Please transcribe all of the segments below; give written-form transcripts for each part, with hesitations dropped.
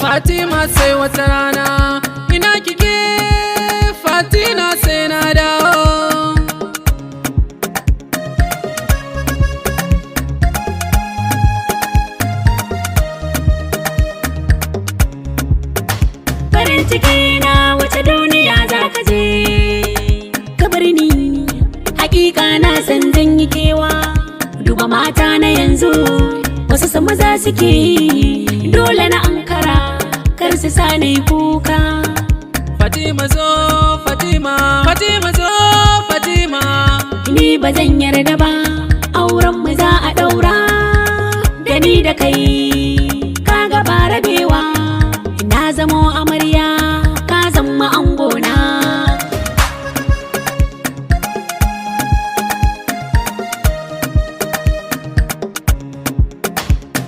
Fatima sai wata rana, ina kike Fatima sai na dawo. Farin ciki na wace duniya za ka je, ka bar ni hakika na san zan yi kewa. Duba mata na yanzu wasu san maza suke yi, dole na ankara kar su sa ni kuka. Fatima zo Fatima, Fatima zo Fatima, ni ba zan yarda ba auren mu za a daura, da ni da kai kaga ba rabewa. Na zamo amarya ka zama angona.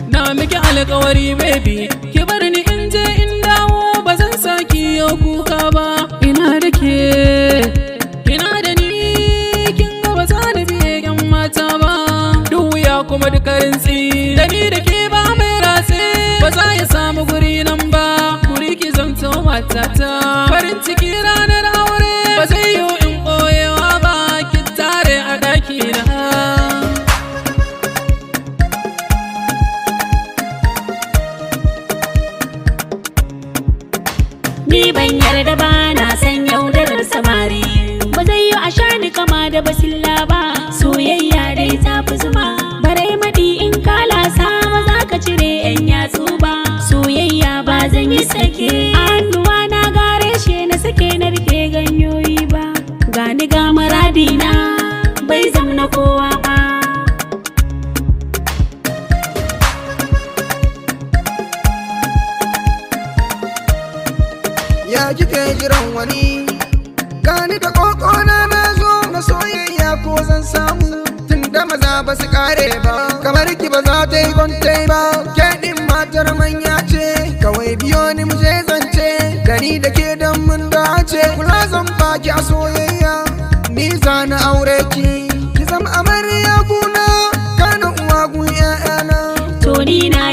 Na miki alƙawari baby, ki bar ni in je in dawo, ba zan saki yau kuka ba. Ina da ke, kina da ni, kin ga ba za da biye yan mata ba. Duk wuya kuma dukarin tsi, da ni da ke ba mai ratse, ba za ya samu guri nan ba. Guri ki zamto matata, farin ciki ranar aure, ba zai yi in ɓoyewa ba, ki tare a ɗaki na. Ni ban yarda ba na san yaudarar samari, ba zai yi a sha ni kama da basilla ba. Soyayya dai ta fi zuma, bare maɗi in ka lasa ba za ka cire yan yatsu ba. Soyayya ba zan yi sake, hannuwa na gare shi na sake na rike ganyoyi ba. Gani ga maradina bai zamna kowa ba. Ya kike jiran wani, gani da kokona na zo na soyayya ko zan samu. Tunda maza ba su kare ba, kamar ki ba za ta yi kwantai ba. Ke din matar manya ce, kawai biyo ni mu je zance, da ni da ke dan mun dace. Kula zan baki a soyayya, ni za na aure ki zama amarya kuna, kana uwa gun 'ya'yana. To ni na